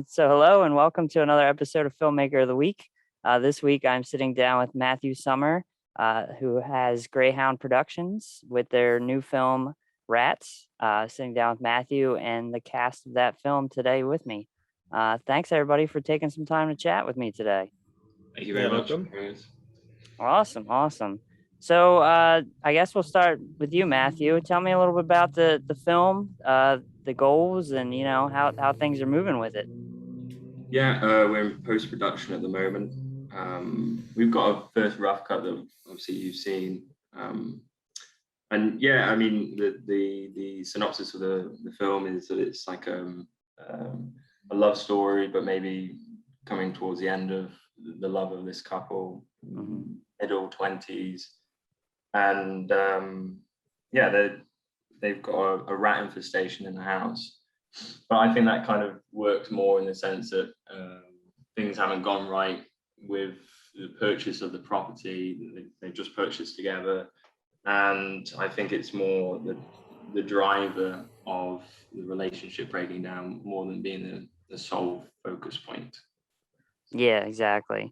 So hello and welcome to another episode of Filmmaker of the Week. This week I'm sitting down with Matthew Sommer, who has Greyhound Productions with their new film Rats. Sitting down with Matthew and the cast of that film today with me. Thanks everybody for taking some time to chat with me today. Thank you very much. Awesome. So I guess we'll start with you, Matthew. Tell me a little bit about the film, the goals, and how things are moving with it. Yeah, we're in post-production at the moment. We've got a first rough cut that obviously you've seen. And yeah, I mean, the synopsis of the film is that it's like a love story, but maybe coming towards the end of the love of this couple, middle 20s. And yeah, they've got a rat infestation in the house. But I think that kind of works more in the sense that things haven't gone right with the purchase of the property. They've just purchased together. And I think it's more the driver of the relationship breaking down more than being the sole focus point. Yeah, exactly.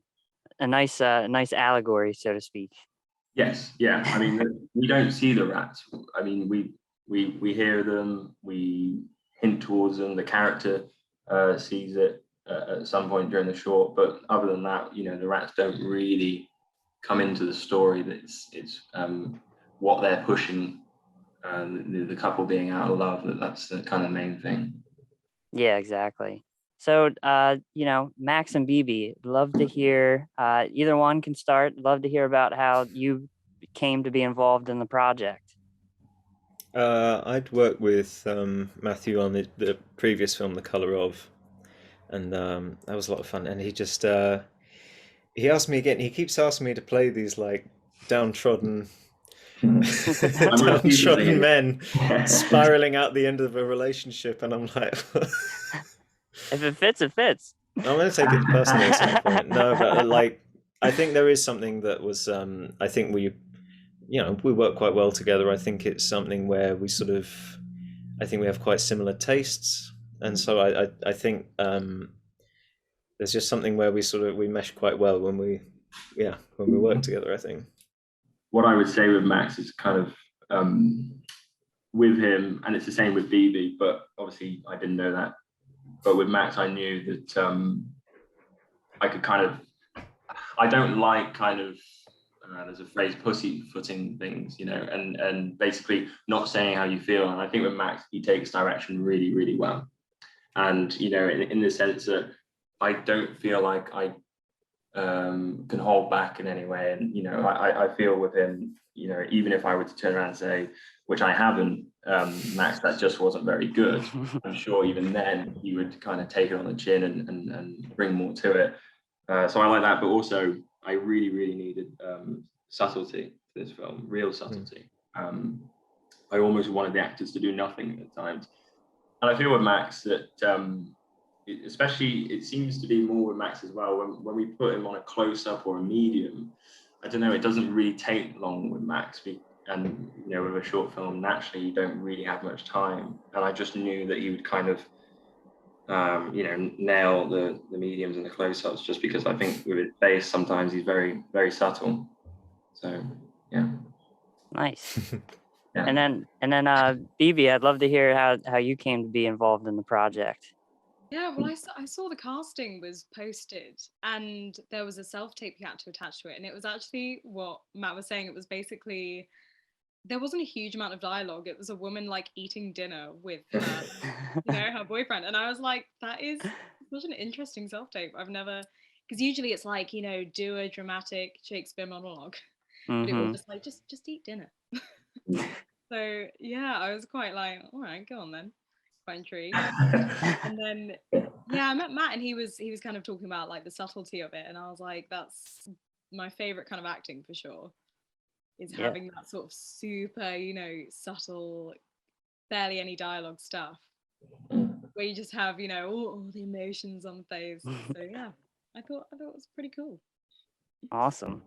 A nice allegory, so to speak. Yes, yeah. I mean, we don't see the rats. I mean, we hear them, we hint towards them. The character sees it at some point during the short, but other than that, the rats don't really come into the story. That it's what they're pushing, the couple being out of love. That's the kind of main thing. Yeah, exactly. So, Max and Bibi, love to hear, either one can start. Love to hear about how you came to be involved in the project. I'd worked with Matthew on the previous film, The Colour Of, and that was a lot of fun. And he just he asked me again. He keeps asking me to play these like downtrodden men spiraling out the end of a relationship, and I'm like, if it fits, it fits. I'm going to take it personally at some point. No, but like, I think there is something that was. I think we work quite well together. I think it's something where I think we have quite similar tastes, and so I think there's just something where we mesh quite well when we work together, I think. What I would say with Max is kind of with him, and it's the same with Bibi, but obviously I didn't know that. But with Max, I knew that I could I don't like there's a phrase, pussyfooting things, and basically not saying how you feel. And I think with Max, he takes direction really, really well. And, in the sense that I don't feel like I can hold back in any way. And, I feel with him, even if I were to turn around and say, which I haven't, Max, that just wasn't very good. I'm sure even then he would kind of take it on the chin and bring more to it. So I like that, but also I really, really needed subtlety for this film, real subtlety. I almost wanted the actors to do nothing at times. And I feel with Max that, especially, it seems to be more with Max as well, when we put him on a close-up or a medium, I don't know, it doesn't really take long with Max. And, with a short film, naturally, you don't really have much time. And I just knew that he would kind of, nail the mediums and the close-ups, just because I think with his face, sometimes he's very, very subtle. So, yeah. Nice. Yeah. And then Bibi, I'd love to hear how you came to be involved in the project. Yeah, well, I saw the casting was posted and there was a self-tape you had to attach to it. And it was actually what Matt was saying. It was basically, there wasn't a huge amount of dialogue. It was a woman like eating dinner with her, her boyfriend. And I was like, that is such an interesting self-tape. I've never, because usually it's like, do a dramatic Shakespeare monologue. But it was just like, just eat dinner. So yeah, I was quite like, all right, go on then. Quite intrigued. And then I met Matt and he was kind of talking about like the subtlety of it, and I was like, that's my favorite kind of acting for sure, is having that sort of super subtle, barely any dialogue stuff where you just have all the emotions on the face. So yeah, I thought it was pretty cool. Awesome.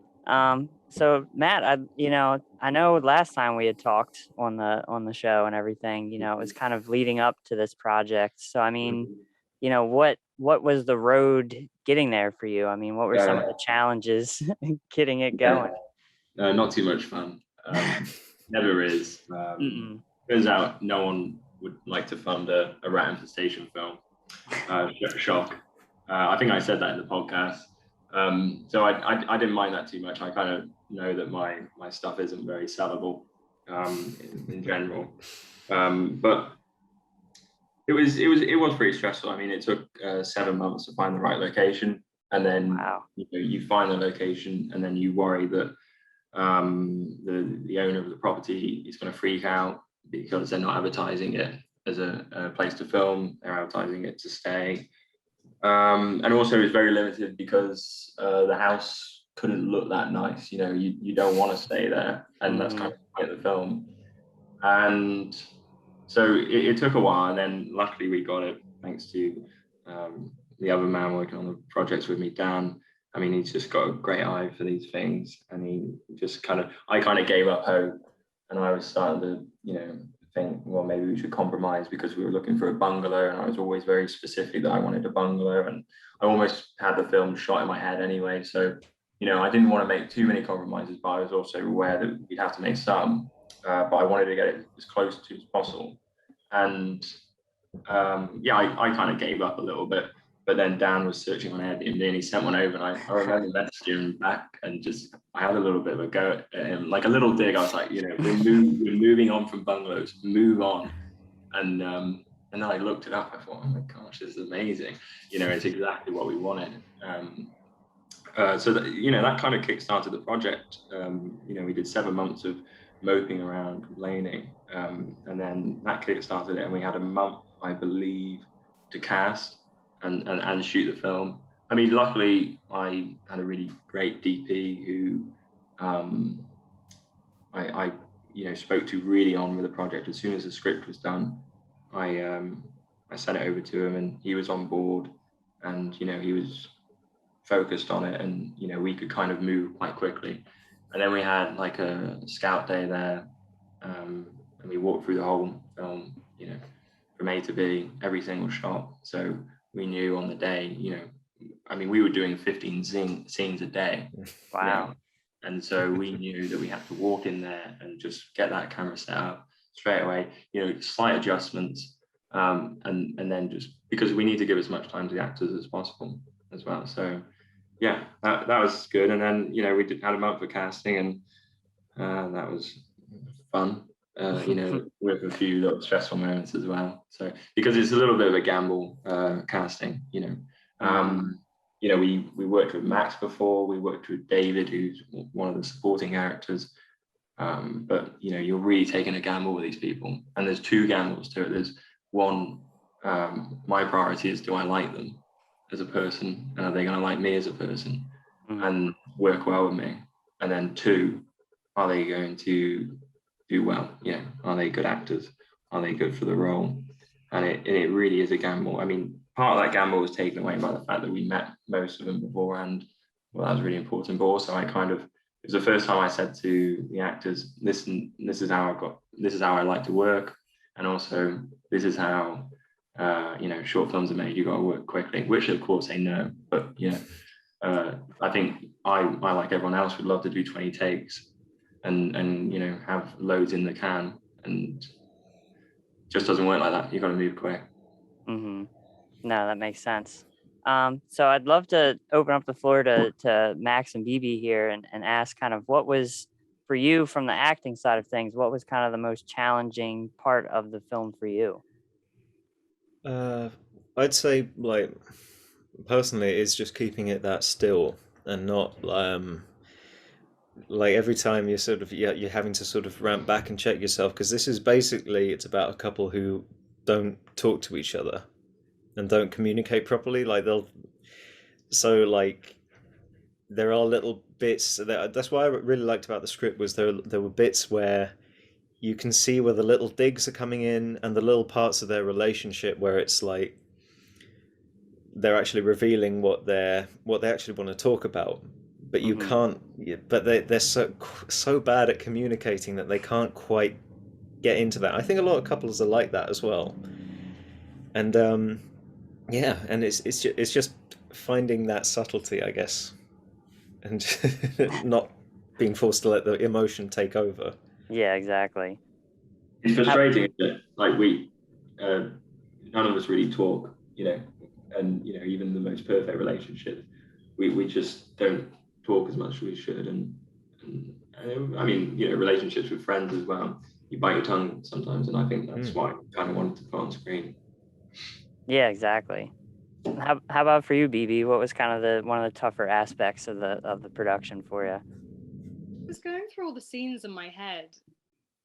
So Matt, I know last time we had talked on the show and everything, it was kind of leading up to this project. So I mean, what what was the road getting there for you? I mean, what were some of Yeah. the challenges getting it Yeah. going? Not too much fun. Never is. Turns out no one would like to fund a rat infestation film. Shock. I think I said that in the podcast. So I didn't mind that too much. I kind of know that my stuff isn't very sellable in general. But it was pretty stressful. I mean, it took 7 months to find the right location, and then Wow. you find the location, and then you worry that the owner of the property is going to freak out because they're not advertising it as a place to film. They're advertising it to stay. And also it's very limited because the house couldn't look that nice. You don't want to stay there, and that's kind of the point of the film. And so it took a while, and then luckily we got it thanks to the other man working on the projects with me, Dan. I mean, he's just got a great eye for these things, and I kind of gave up hope, and I was starting to, think, well, maybe we should compromise, because we were looking for a bungalow, and I was always very specific that I wanted a bungalow, and I almost had the film shot in my head anyway. So, I didn't want to make too many compromises, but I was also aware that we'd have to make some, but I wanted to get it as close to as possible. And I kind of gave up a little bit. But then Dan was searching on Airbnb, and he sent one over, and I remember messaging him back, and I had a little bit of a go at him, like a little dig. I was like, we're moving on from bungalows, move on. And then I looked it up. I thought, oh my gosh, this is amazing. It's exactly what we wanted. So that kind of kickstarted the project. We did 7 months of moping around, complaining, and then that kickstarted it, and we had a month, I believe, to cast and shoot the film. I mean, luckily, I had a really great DP who I spoke to really on with the project. As soon as the script was done, I sent it over to him, and he was on board, and he was focused on it, and we could kind of move quite quickly. And then we had like a scout day there, and we walked through the whole film, from A to B, every single shot. So we knew on the day, I mean, we were doing 15 scenes a day. Wow. And so we knew that we had to walk in there and just get that camera set up straight away, slight adjustments, and then just because we need to give as much time to the actors as possible as well. So yeah, that was good. And then we had a month for casting, and that was fun. With a few little stressful moments as well. So because it's a little bit of a gamble, casting. We worked with Max before. We worked with David, who's one of the supporting characters. But you're really taking a gamble with these people, and there's two gambles to it. There's one, my priority is, do I like them as a person, and are they going to like me as a person and work well with me? And then two, are they going to do well? Are they good actors? Are they good for the role? And it really is a gamble. I mean, part of that gamble was taken away by the fact that we met most of them beforehand. Well, that was really important. But also, it was the first time I said to the actors, listen, this is how I like to work, and also this is how short films are made. You got to work quickly, which of course they know. But I think I like everyone else would love to do 20 takes and have loads in the can, and it just doesn't work like that. You got to move quick. No, that makes sense. So I'd love to open up the floor to Max and Bibi here and ask kind of what was, for you, from the acting side of things, what was kind of the most challenging part of the film for you? I'd say, like, personally, it's just keeping it that still and not like every time you're having to sort of ramp back and check yourself, because this is basically, it's about a couple who don't talk to each other and don't communicate properly. Like there are little bits that's why I really liked about the script, was there were bits where you can see where the little digs are coming in, and the little parts of their relationship where it's like they're actually revealing what they actually want to talk about, but you can't. But they're so bad at communicating that they can't quite get into that. I think a lot of couples are like that as well. And Yeah, and it's just finding that subtlety, I guess, and not being forced to let the emotion take over. Yeah, exactly. It's How, frustrating, isn't it? Like uh, none of us really talk, and even the most perfect relationship, we just don't talk as much as we should, and I mean, relationships with friends as well. You bite your tongue sometimes, and I think that's Mm. why I kind of wanted to put on screen. yeah, exactly. How about for you, BB? What was kind of one of the tougher aspects of the production for you? I was going through all the scenes in my head,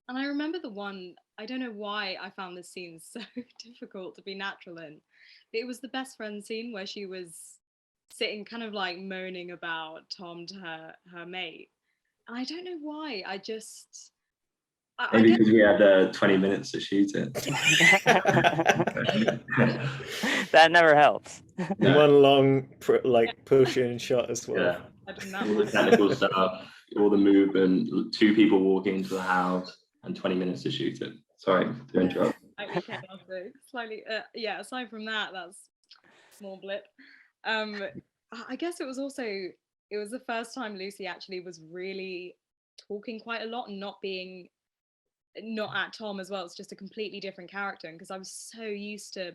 and I remember the one, I don't know why I found this scene so difficult to be natural in. But it was the best friend scene where she was sitting kind of like moaning about Tom to her mate. And I don't know why. I Maybe guess because we had 20 minutes to shoot it. That never helps. No, One long push-in shot as well. yeah, I did that all the much. technical stuff, all the movement, two people walking into the house, and 20 minutes to shoot it. Sorry to interrupt. Slightly chaotic, slightly, yeah, aside from that, that's a small blip. I guess it was the first time Lucy actually was really talking quite a lot and not at Tom as well. It's just a completely different character. Because I was so used to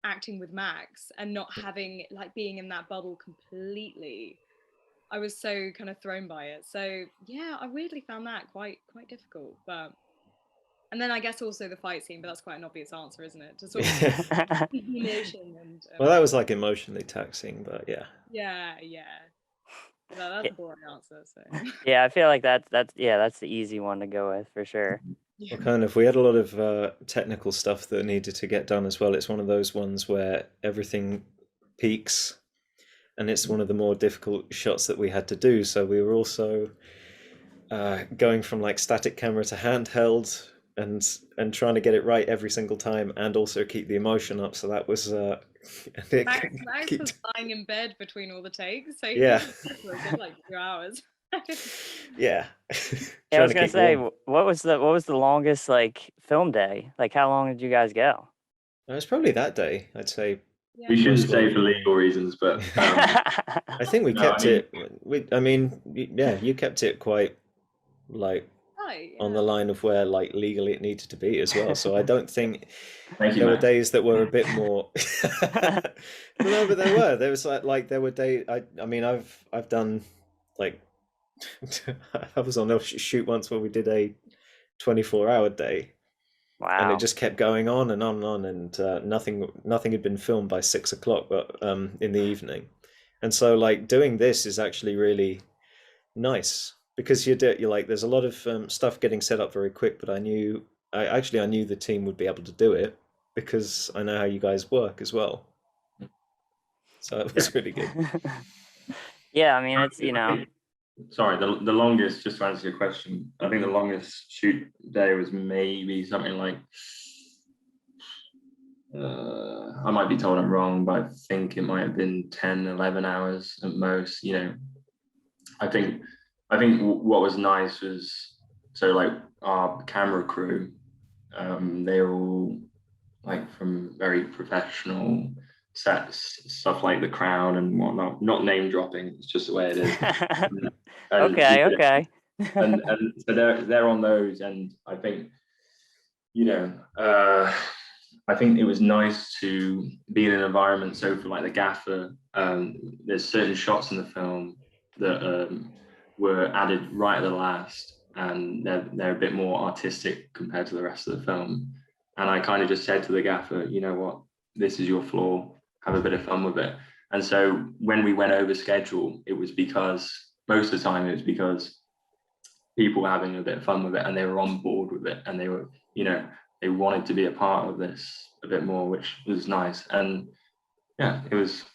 acting with Max and not having like being in that bubble completely. I was so kind of thrown by it. So yeah, I weirdly found that quite difficult. But and then I guess also the fight scene, but that's quite an obvious answer, isn't it? To sort of the emotion Well, that was like emotionally taxing, but yeah. yeah. That's a boring answer. So Yeah, I feel like that's the easy one to go with for sure. Well, kind of. We had a lot of technical stuff that needed to get done as well. It's one of those ones where everything peaks, and it's one of the more difficult shots that we had to do. So we were also going from like static camera to handheld, and trying to get it right every single time, and also keep the emotion up. So that was Max was lying in bed between all the takes, so he yeah, was there for a good like 2 hours. yeah. Yeah, I Trying was to gonna keep say, warm. what was the longest like film day? Like, how long did you guys go? It was probably that day. I'd say Yeah. We shouldn't most say for likely. legal reasons, but I think we no, I kept mean, it. I mean, yeah, you kept it quite like Right, on the yeah. line of where like legally it needed to be as well. So I don't think thank you, there were Max. days that were a bit more. No, but there was like there were days. I mean I've done like I was on a shoot once where we did a 24-hour day, and it Wow. just kept going on and on and on, and nothing had been filmed by 6 o'clock, but in the evening, and so like doing this is actually really nice because you're like there's a lot of stuff getting set up very quick, but I knew the team would be able to do it because I know how you guys work as well, so it Yeah. was really good. Yeah, I mean, it's I think, sorry, the longest, just to answer your question, I think the longest shoot day was maybe something like, I might be told I'm wrong, but I think it might have been 10, 11 hours at most. I think, what was nice was, so like our camera crew, they were all like from very professional sets, stuff like The Crown and whatnot. Not name dropping, it's just the way it is. And okay, okay. and so they're on those, and I think you know I think it was nice to be in an environment. So for like the gaffer, there's certain shots in the film that were added right at the last, and they're a bit more artistic compared to the rest of the film. And I kind of just said to the gaffer, you know what, this is your floor, have a bit of fun with it. And so when we went over schedule, it was because most of the time it was because people were having a bit of fun with it, and they were on board with it, and they were, they wanted to be a part of this a bit more, which was nice. And yeah, it was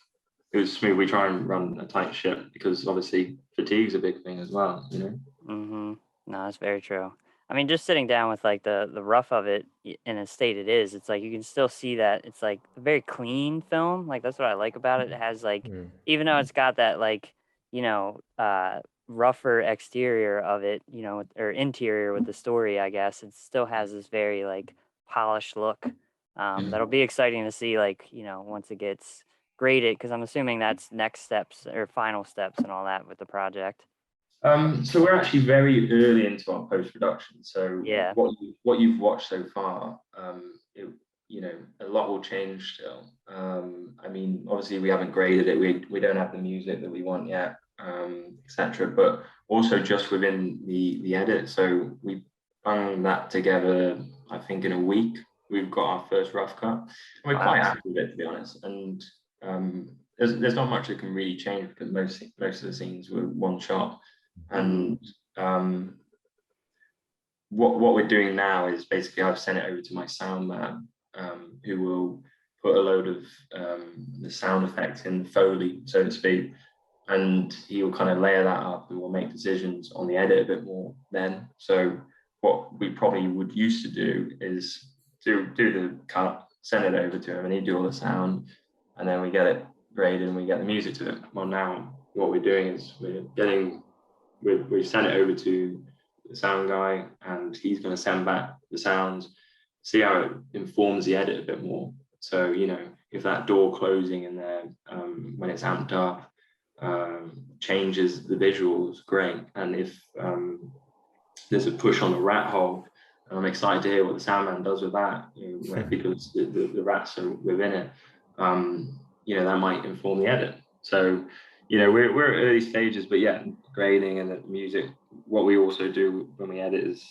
smooth. We try and run a tight ship because obviously fatigue's a big thing as well. Mm-hmm. No, that's very true. I mean, just sitting down with like the rough of it in a state it is, it's like you can still see that it's like a very clean film. Like that's what I like about it. It has like, Mm. even though it's got that like, rougher exterior of it, or interior with the story, I guess, it still has this very like polished look That'll be exciting to see, like, you know, once it gets graded, because I'm assuming that's next steps or final steps and all that with the project. So we're actually very early into our post-production. So Yeah. what you've watched so far, you know, a lot will change still. I mean, obviously we haven't graded it. We don't have the music that we want yet, etc. But also just within the edit. So we bung that together, I think in a week. We've got our first rough cut. And we're Wow. quite happy with it, to be honest. And there's not much that can really change because most of the scenes were one shot. And what we're doing now is basically I've sent it over to my sound man, who will put a load of the sound effects in Foley, so to speak, and he will kind of layer that up and we'll make decisions on the edit a bit more then. So what we probably would used to do is do the cut, send it over to him, and he'd do all the sound, and then we get it graded and we get the music to it. Well, now what we're doing is we've sent it over to the sound guy, and he's going to send back the sounds, see how it informs the edit a bit more. So, you know, if that door closing in there when it's amped up changes the visuals, great. And if there's a push on the rat hole, I'm excited to hear what the sound man does with that, you know, because the rats are within it. You know, that might inform the edit. So, you know, we're at early stages, but yeah, grading and the music. What we also do when we edit is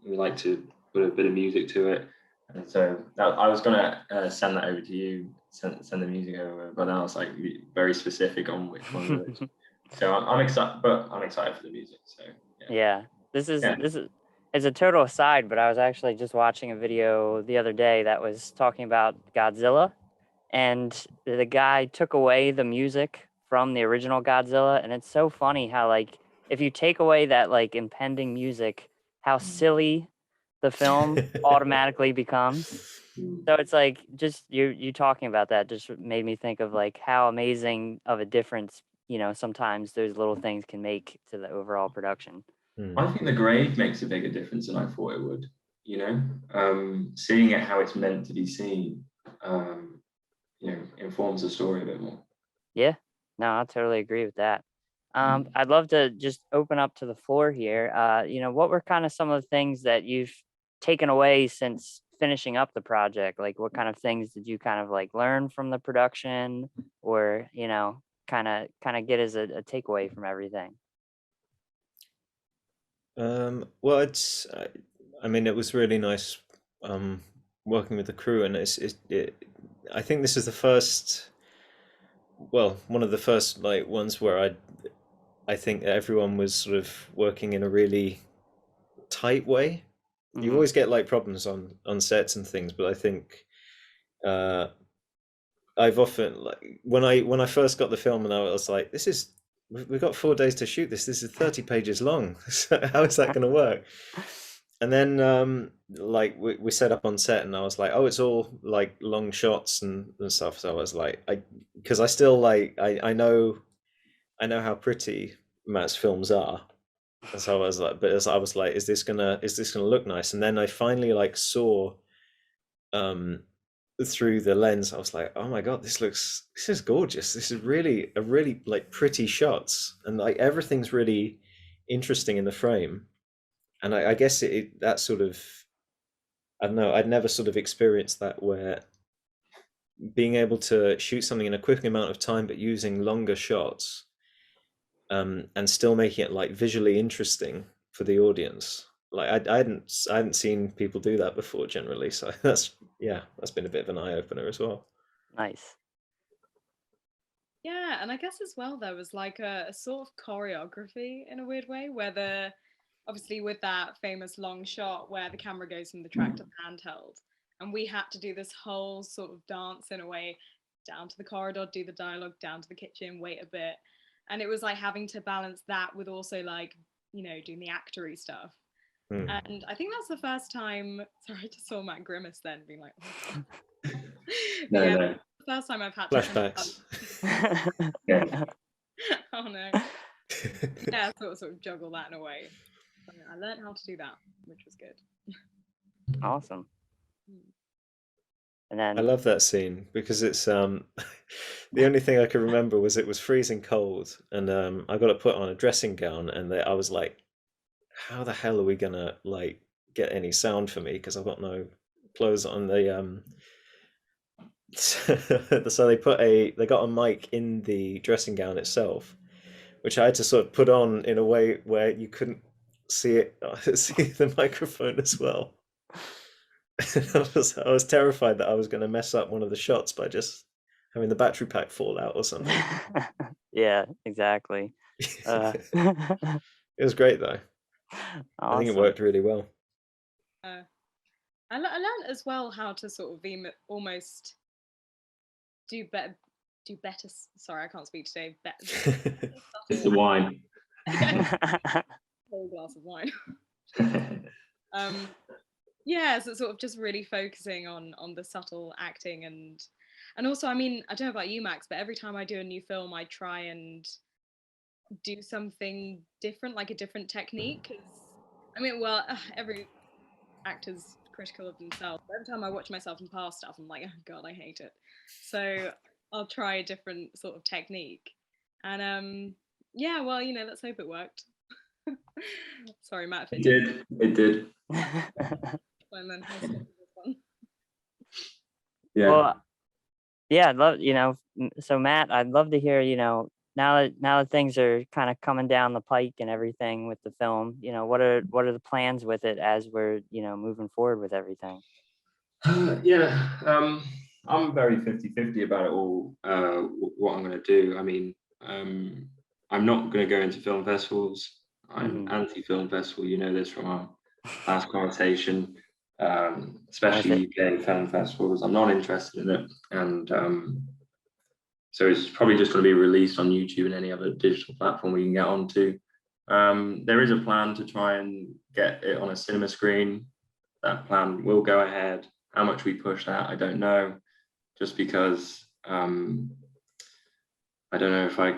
we like to put a bit of music to it. And so I was gonna send that over to you, send the music over, but I was like very specific on which one. So I'm excited, but I'm excited for the music. So yeah. This is it's a total aside, but I was actually just watching a video the other day that was talking about Godzilla, and the guy took away the music from the original Godzilla, and it's so funny how, like, if you take away that, like, impending music, how silly the film automatically becomes. So it's like, just you talking about that just made me think of, like, how amazing of a difference, you know, sometimes those little things can make to the overall production. I think the grade makes a bigger difference than I thought it would. You know, seeing it how it's meant to be seen, you know, informs the story a bit more. Yeah, no, I totally agree with that. I'd love to just open up to the floor here. You know, what were kind of some of the things that you've taken away since finishing up the project? Like, what kind of things did you kind of like learn from the production, or, you know, kind of get as a takeaway from everything? Well, I mean, it was really nice working with the crew, and I think this is the first, well, one of the first like ones where I think everyone was sort of working in a really tight way. You always get like problems on sets and things, but I think uh, I've often, like, when I first got the film and I was like, we've got 4 days to shoot this. This is 30 pages long. So how is that going to work? And then like we set up on set, and I was like, oh, it's all like long shots and stuff. So I was like, because I still like I know how pretty Matt's films are. And so I was like, but as I was like, is this gonna look nice? And then I finally like saw through the lens. I was like, oh my god, this is gorgeous. This is really like pretty shots, and like everything's really interesting in the frame. And I guess that sort of, I don't know, I'd never sort of experienced that, where being able to shoot something in a quick amount of time but using longer shots, and still making it like visually interesting for the audience. Like I hadn't seen people do that before generally, so that's been a bit of an eye opener as well. Nice. Yeah, and I guess as well there was like a sort of choreography in a weird way, where obviously with that famous long shot where the camera goes from the track to the handheld, and we had to do this whole sort of dance in a way, down to the corridor, do the dialogue, down to the kitchen, wait a bit. And it was like having to balance that with also, like, you know, doing the actory stuff. And I think that's the first time, sorry, I just saw Matt grimace then, being like, oh. No. The first time I've had Flashbacks. Yeah. Oh no. Yeah, sort of juggle that in a way. I learned how to do that, which was good. Awesome. And I then love that scene because it's the only thing I could remember was it was freezing cold, and I got to put on a dressing gown, and I was like, how the hell are we gonna like get any sound for me because I've got no clothes on. So they got a mic in the dressing gown itself, which I had to sort of put on in a way where you couldn't see it, see the microphone as well. I was terrified that I was going to mess up one of the shots by just having the battery pack fall out or something. yeah, exactly. It was great though. I think it Awesome. worked really well. I learned as well how to sort of almost do better. Sorry, I can't speak today. It's the wine. Whole glass of wine. Yeah, so sort of just really focusing on the subtle acting and also, I mean, I don't know about you, Max, but every time I do a new film, I try and do something different, like a different technique. 'Cause, I mean, well, every actor's critical of themselves. But every time I watch myself in past stuff, I'm like, oh God, I hate it. So I'll try a different sort of technique. And yeah, well, let's hope it worked. Sorry, Matt, if it did. It did. Well, then, how's this one? Yeah. Well, yeah, I'd love, so Matt, I'd love to hear, now that things are kind of coming down the pike and everything with the film, what are the plans with it as we're, moving forward with everything? Yeah, I'm very 50-50 about it all, what I'm going to do. I mean, I'm not going to go into film festivals. I'm anti-film festival. You know this from our last conversation, especially UK film festivals. I'm not interested in it. And so it's probably just going to be released on YouTube and any other digital platform we can get onto. There is a plan to try and get it on a cinema screen. That plan will go ahead. How much we push that, I don't know, just because I don't know if I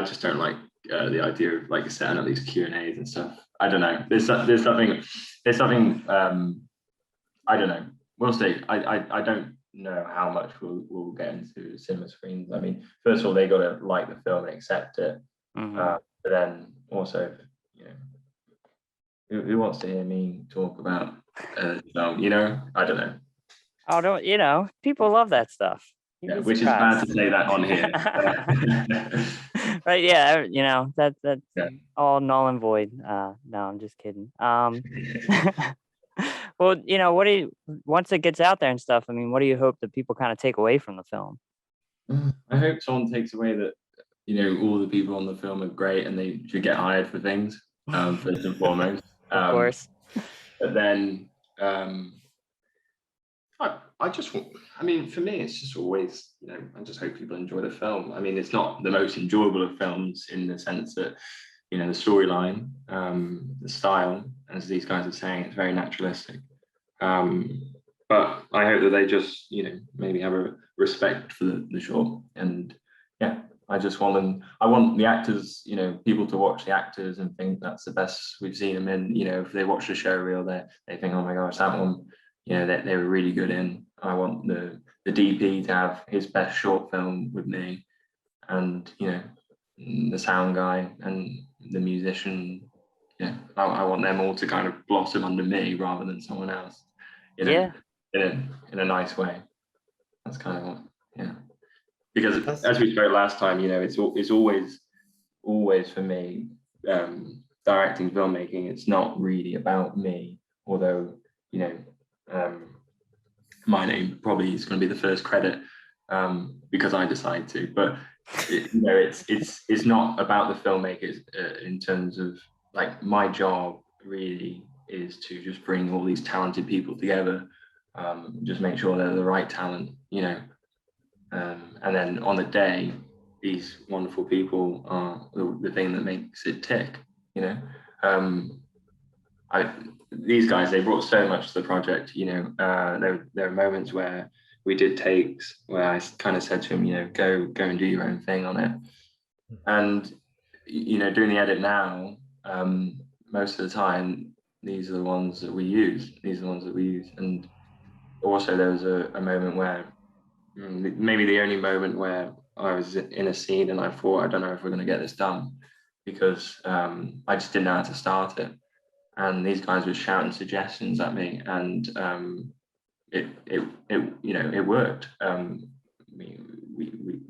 just don't like the idea of like setting up these Q&As and stuff. I don't know. There's something I don't know. We'll see. I don't know how much we'll get into cinema screens. I mean, first of all, they got to like the film and accept it. But then also, who wants to hear me talk about film? I don't know. Oh, don't people love that stuff. Yeah, which is bad to say that on here. Right? Yeah, that's Yeah. all null and void. No, I'm just kidding. Well, once it gets out there and stuff, I mean, what do you hope that people kind of take away from the film? I hope someone takes away that all the people on the film are great and they should get hired for things, first and foremost. Of course. But then I mean, for me, it's just always, I just hope people enjoy the film. I mean, it's not the most enjoyable of films in the sense that, the storyline, the style, as these guys are saying, it's very naturalistic. But I hope that they just, maybe have a respect for the short. And yeah, I want the actors, people to watch the actors and think that's the best we've seen them in. If they watch the show reel, they think, oh my gosh, that one, they were really good in. I want the DP to have his best short film with me, and the sound guy and the musician. I want them all to kind of blossom under me rather than someone else. Yeah. In a nice way. That's kind of what, because as we spoke last time, it's always for me, directing, filmmaking. It's not really about me, although my name probably is going to be the first credit because I decide to. But it's not about the filmmakers in terms of like my job really is to just bring all these talented people together, just make sure they're the right talent, and then on the day, these wonderful people are the thing that makes it tick. These guys, they brought so much to the project. There are moments where we did takes where I kind of said to him, go and do your own thing on it. And doing the edit now, most of the time, these are the ones that we use. And also there was a moment where maybe the only moment where I was in a scene and I thought, I don't know if we're going to get this done, because I just didn't know how to start it, and these guys were shouting suggestions at me, and it worked.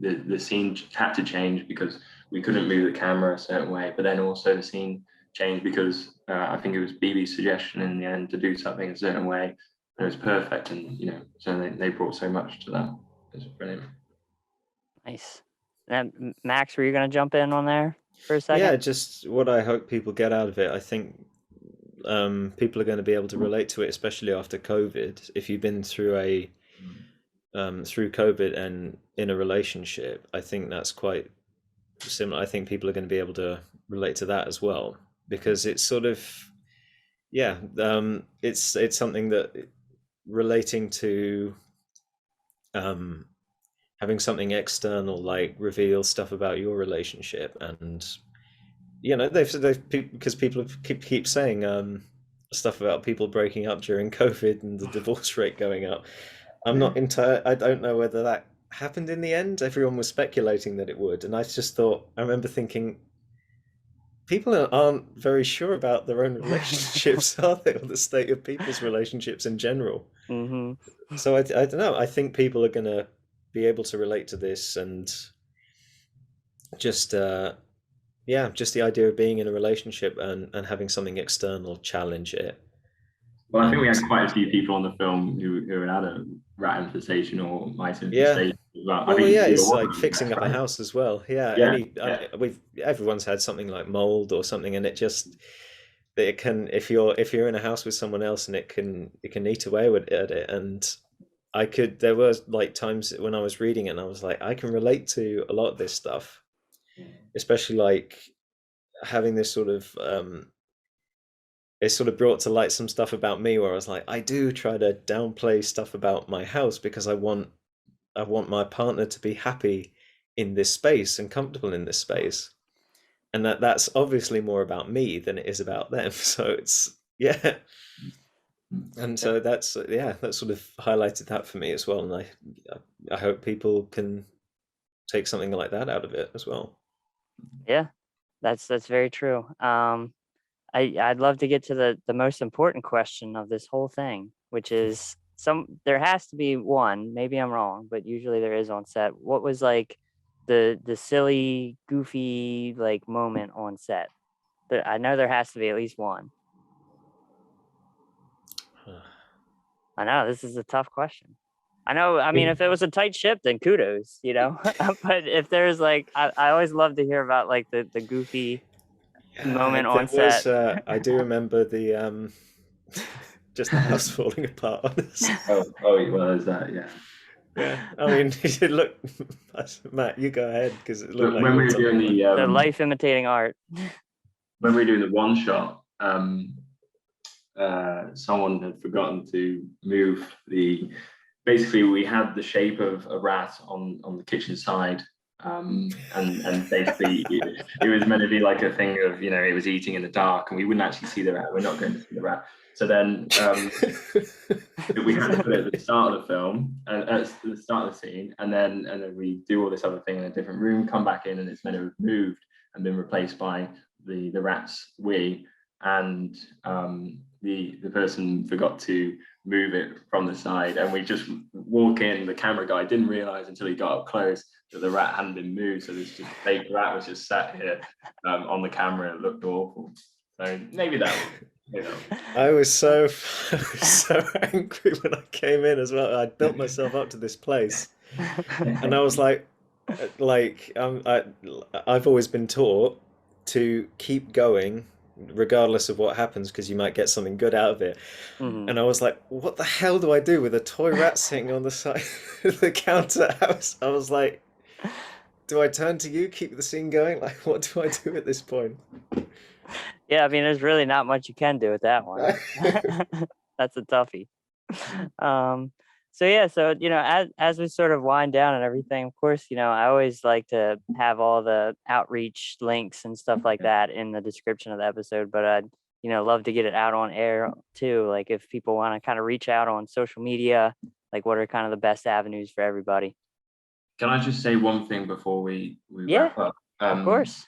The scene had to change because we couldn't move the camera a certain way, but then also the scene changed because I think it was Bibi's suggestion in the end to do something a certain way, and it was perfect. And so they brought so much to that. It was brilliant. Nice. And Max, were you going to jump in on there for a second? Yeah, just what I hope people get out of it. I think people are going to be able to relate to it, especially after COVID. If you've been through through COVID and in a relationship, I think that's quite similar. I think people are going to be able to relate to that as well, because it's sort of, yeah, it's something that relating to having something external like reveal stuff about your relationship, and they've because people keep saying stuff about people breaking up during COVID and the divorce rate going up. I'm not I don't know whether that happened in the end. Everyone was speculating that it would, and I remember thinking, people aren't very sure about their own relationships, are they, or the state of people's relationships in general. Mm-hmm. So I don't know. I think people are going to be able to relate to this, and just just the idea of being in a relationship and having something external challenge it. Well, I think we had quite a few people on the film who had a rat infestation or mice infestation as well. Well, I think yeah, it's like fixing up a house as well. Yeah. Everyone's had something like mold or something, and it can, if you're in a house with someone else, and it can eat away at it. And there were like times when I was reading it and I was like, I can relate to a lot of this stuff, especially like having this sort of it sort of brought to light some stuff about me where I was like, I do try to downplay stuff about my house because I want my partner to be happy in this space and comfortable in this space, and that's obviously more about me than it is about them. So it's and so that sort of highlighted that for me as well, and I hope people can take something like that out of it as well. Yeah, that's very true. I'd love to get to the most important question of this whole thing, which is there has to be one, maybe I'm wrong, but usually there is on set. What was like the silly, goofy like moment on set? I know there has to be at least one. I know this is a tough question. I know. I mean, if it was a tight ship, then kudos, but if there's like, I always love to hear about like the goofy moment on set. I do remember the just the house falling apart on us. Oh, well, there's that, yeah. Yeah, I mean, look, Matt, you go ahead, because it looked like when we were doing the life imitating art. When we were doing the one shot, someone had forgotten to move basically we had the shape of a rat on the kitchen side, and basically it was meant to be like a thing of it was eating in the dark and we wouldn't actually see the rat. We're not going to see the rat. So then we had to put it at the start of the film and at the start of the scene, and then we do all this other thing in a different room, come back in, and it's meant to have moved and been replaced by the rat's wee, and the person forgot to move it from the side, and we just walk in. The camera guy didn't realize until he got up close that the rat hadn't been moved, so this just fake rat was just sat here on the camera. It looked awful. So maybe that was, I was so angry when I came in as well. I'd built myself up to this place, and I was like I've always been taught to keep going regardless of what happens, because you might get something good out of it. Mm-hmm. And I was like, what the hell do I do with a toy rat sitting on the side of the counter? I was like, do I turn to you, keep the scene going? Like, what do I do at this point? Yeah, I mean, there's really not much you can do with that one. That's a toughie. So yeah, so as we sort of wind down and everything, of course, I always like to have all the outreach links and stuff like that in the description of the episode. But love to get it out on air too. Like if people want to kind of reach out on social media, like what are kind of the best avenues for everybody? Can I just say one thing before we Yeah, wrap up? of course.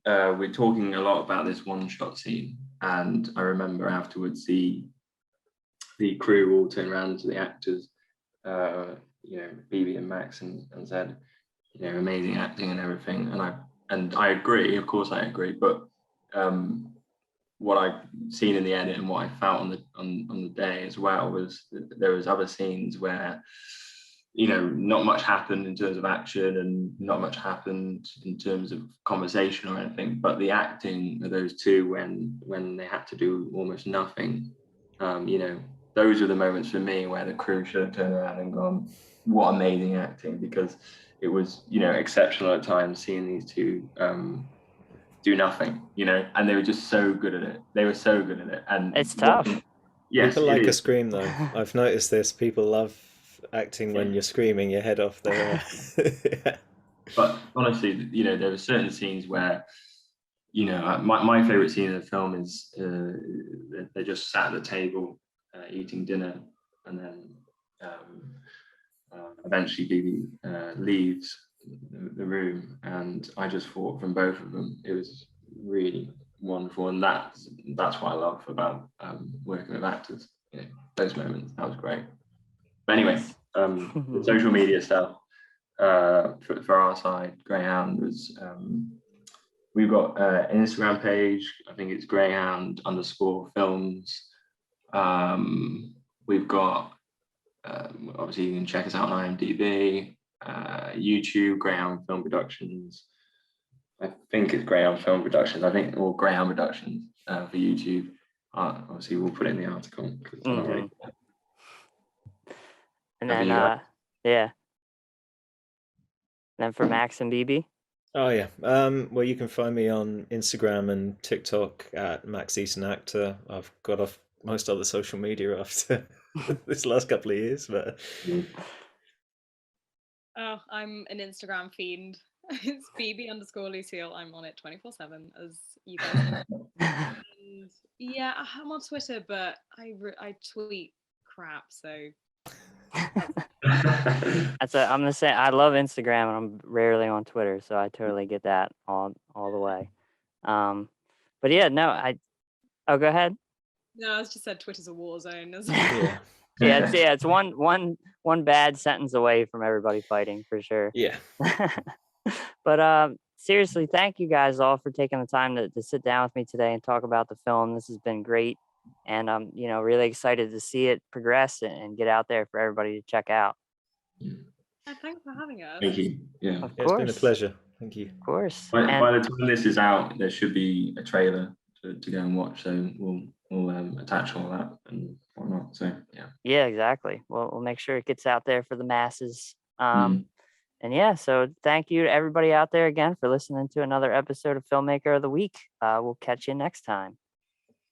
We're talking a lot about this one shot scene, and I remember afterwards the crew all turned around to the actors, Bibi and Max, and said, amazing acting and everything. And I agree, of course I agree, but what I've seen in the edit and what I felt on the day as well was that there was other scenes where not much happened in terms of action and not much happened in terms of conversation or anything, but the acting of those two when they had to do almost nothing, those are the moments for me where the crew should have turned around and gone, what amazing acting, because it was exceptional at times seeing these two do nothing, and they were just so good at it. They were so good at it, and It's tough. Yes, people like a scream though. I've noticed this. People love acting when you're screaming your head off there. But honestly, there were certain scenes where, my favorite scene in the film is they just sat at the table eating dinner, and then eventually Bibi leaves the room, and I just thought from both of them it was really wonderful, and that's what I love about working with actors. Those moments, that was great. But anyway, the social media stuff for our side, Greyhound was we've got an Instagram page. I think it's Greyhound_films. We've got obviously you can check us out on IMDb, YouTube, Greyhound Film Productions. I think it's Greyhound Film Productions. Or Greyhound Productions for YouTube. Obviously, we'll put it in the article. And then, yeah. And then for Max and Bibi. Oh yeah. Well, you can find me on Instagram and TikTok at Max Easton Actor. I've got off most other social media after this last couple of years, but I'm an Instagram fiend. It's Bibi_Lucille. I'm on it 24/7, as you guys know. And yeah, I'm on Twitter, but I tweet crap, so. I'm the same. I love Instagram, and I'm rarely on Twitter, so I totally get that all the way. But yeah, no, go ahead. No, I just said Twitter's a war zone. It's one bad sentence away from everybody fighting for sure. Yeah. But seriously, thank you guys all for taking the time to sit down with me today and talk about the film. This has been great, and I'm really excited to see it progress and get out there for everybody to check out. Thanks for having us. Thank you. Yeah, of course. It's been a pleasure. Thank you. Of course. By the time this is out, there should be a trailer to go and watch. So we'll attach all that and whatnot. So yeah. Yeah, exactly. We'll make sure it gets out there for the masses. And yeah, so thank you to everybody out there again for listening to another episode of Filmmaker of the Week. We'll catch you next time.